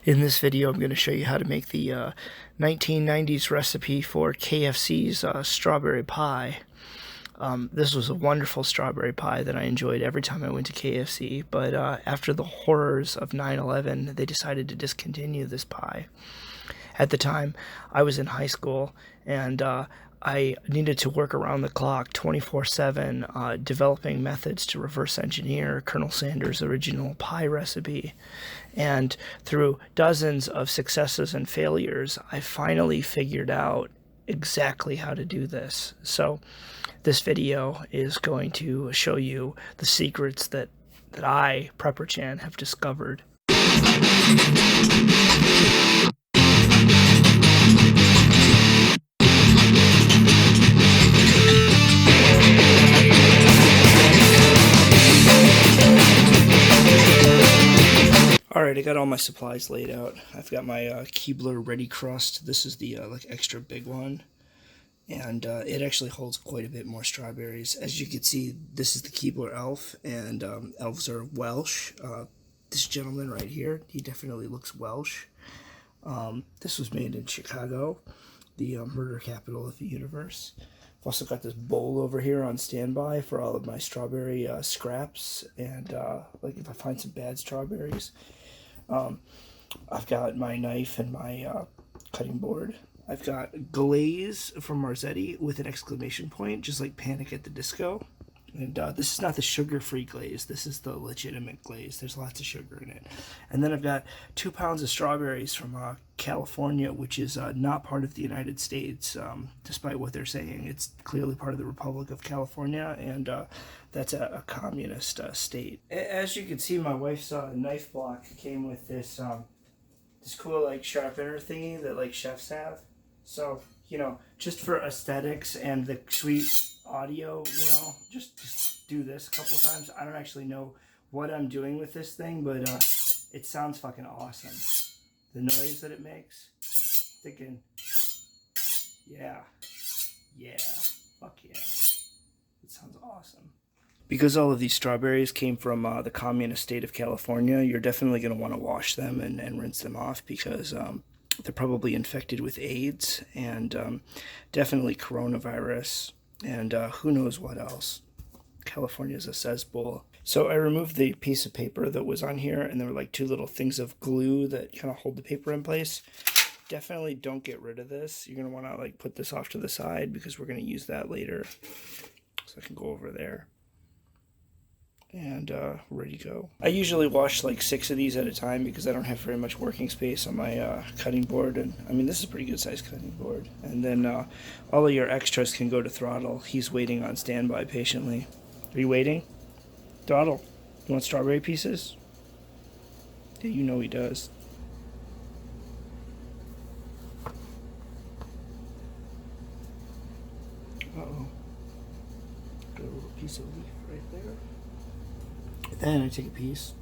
In this video, I'm going to show you how to make the 1990s recipe for KFC's Strawberry Pie. This was a wonderful strawberry pie that I enjoyed every time I went to KFC, but after the horrors of 9/11, they decided to discontinue this pie. At the time, I was in high school, and I needed to work around the clock 24/7 developing methods to reverse engineer Colonel Sanders' original pie recipe. And through dozens of successes and failures, I finally figured out exactly how to do this. So this video is going to show you the secrets that I, Prepper Chan, have discovered. Alright, I got all my supplies laid out. I've got my Keebler Ready Crust. This is the like extra big one. And it actually holds quite a bit more strawberries. As you can see, this is the Keebler Elf, and elves are Welsh. This gentleman right here, he definitely looks Welsh. This was made in Chicago, the murder capital of the universe. I've also got this bowl over here on standby for all of my strawberry scraps, and like if I find some bad strawberries. I've got my knife and my cutting board. I've got Glaze from Marzetti with an exclamation point, just like Panic at the Disco. And this is not the sugar-free glaze. This is the legitimate glaze. There's lots of sugar in it. And then I've got 2 pounds of strawberries from California, which is not part of the United States, despite what they're saying. It's clearly part of the Republic of California, and that's a communist state. As you can see, my wife's knife block came with this this cool like sharpener thingy that like chefs have. So, you know, just for aesthetics and the sweet audio, you know, just do this a couple times. I don't actually know what I'm doing with this thing, but it sounds fucking awesome. The noise that it makes, thinking, yeah, fuck yeah, it sounds awesome. Because all of these strawberries came from the communist state of California, you're definitely going to want to wash them and rinse them off, because they're probably infected with AIDS and definitely coronavirus and who knows what else. California is a cesspool. So I removed the piece of paper that was on here, and there were like 2 little things of glue that kind of hold the paper in place. Definitely don't get rid of this. You're going to want to like put this off to the side because we're going to use that later. So I can go over there. And ready to go. I usually wash like 6 of these at a time because I don't have very much working space on my cutting board. And I mean, this is a pretty good sized cutting board. And then all of your extras can go to Throttle. He's waiting on standby patiently. Are you waiting? Throttle, you want strawberry pieces? Yeah, you know he does. Uh-oh. Got a little piece of leaf right there. Then I take a piece,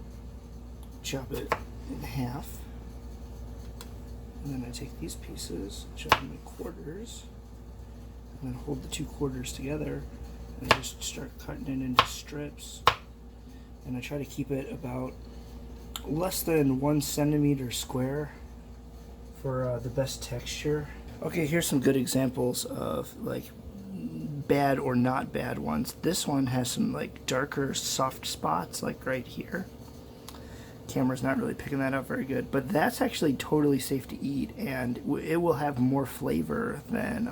chop it in half, and then I take these pieces, chop them in quarters, and then hold the 2 quarters together, and I just start cutting it into strips. And I try to keep it about less than 1 centimeter square for the best texture. Okay, here's some good examples of like bad or not bad ones. This one has some like darker soft spots like right here. Camera's not really picking that up very good, but that's actually totally safe to eat, and it will have more flavor than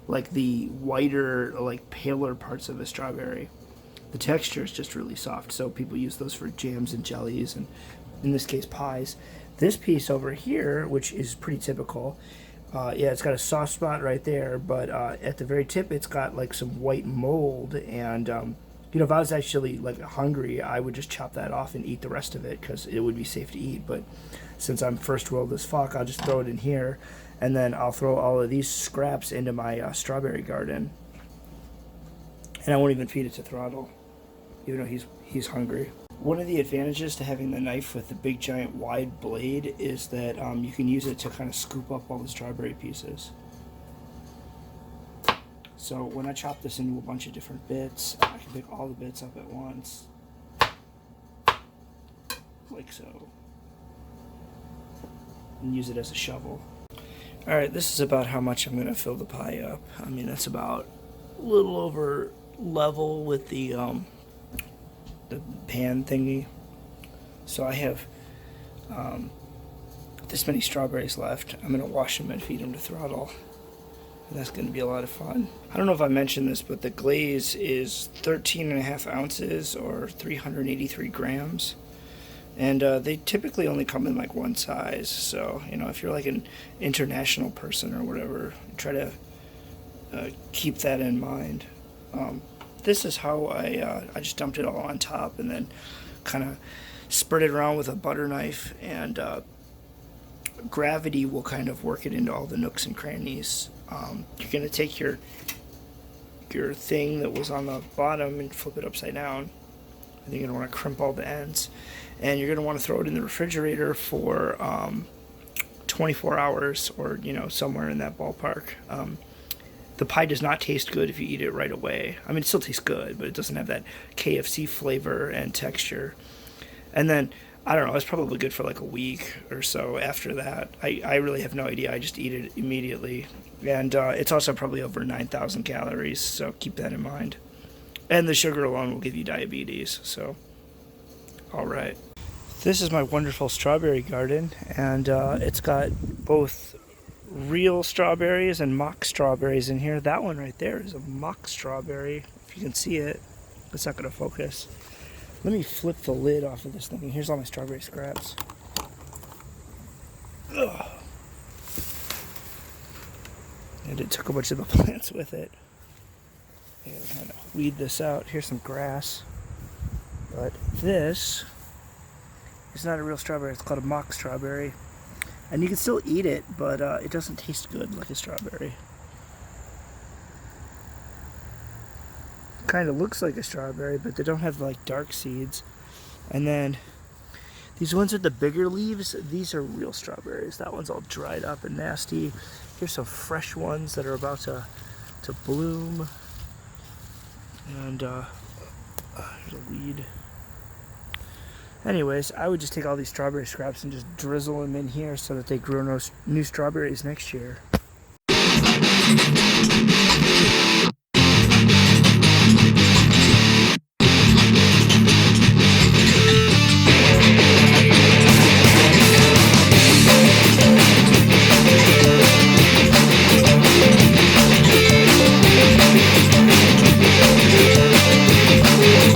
like the whiter, like paler parts of a strawberry. The texture is just really soft, so people use those for jams and jellies, and in this case pies. This piece over here, which is pretty typical, yeah, it's got a soft spot right there, but at the very tip it's got like some white mold, and you know, if I was actually like hungry, I would just chop that off and eat the rest of it because it would be safe to eat. But since I'm first world as fuck, I'll just throw it in here, and then I'll throw all of these scraps into my strawberry garden, and I won't even feed it to Throttle, even though he's hungry. One of the advantages to having the knife with the big giant wide blade is that you can use it to kind of scoop up all the strawberry pieces. So when I chop this into a bunch of different bits, I can pick all the bits up at once, like so. and use it as a shovel. Alright, this is about how much I'm going to fill the pie up. I mean, that's about a little over level with the pan thingy. So I have this many strawberries left. I'm going to wash them and feed them to Throttle. And that's going to be a lot of fun. I don't know if I mentioned this, but the glaze is 13.5 ounces or 383 grams. And they typically only come in like one size. So, you know, if you're like an international person or whatever, try to keep that in mind. This is how I just dumped it all on top and then kind of spread it around with a butter knife, and gravity will kind of work it into all the nooks and crannies. You're going to take your thing that was on the bottom and flip it upside down, and you're going to want to crimp all the ends, and you're going to want to throw it in the refrigerator for 24 hours, or, you know, somewhere in that ballpark. The pie does not taste good if you eat it right away. I mean, it still tastes good, but it doesn't have that KFC flavor and texture. And then, I don't know, it's probably good for like a week or so after that. I really have no idea. I just eat it immediately. And it's also probably over 9,000 calories, so keep that in mind. And the sugar alone will give you diabetes, so all right. This is my wonderful strawberry garden, and it's got both real strawberries and mock strawberries in here. That one right there is a mock strawberry. If you can see it, it's not going to focus. Let me flip the lid off of this thing. Here's all my strawberry scraps. Ugh. And it took a bunch of the plants with it. I gotta kind of weed this out. Here's some grass. But this is not a real strawberry. It's called a mock strawberry. And you can still eat it, but it doesn't taste good like a strawberry. Kind of looks like a strawberry, but they don't have like dark seeds. And then these ones with the bigger leaves, these are real strawberries. That one's all dried up and nasty. Here's some fresh ones that are about to bloom. And here's a weed. Anyways, I would just take all these strawberry scraps and just drizzle them in here so that they grow new strawberries next year.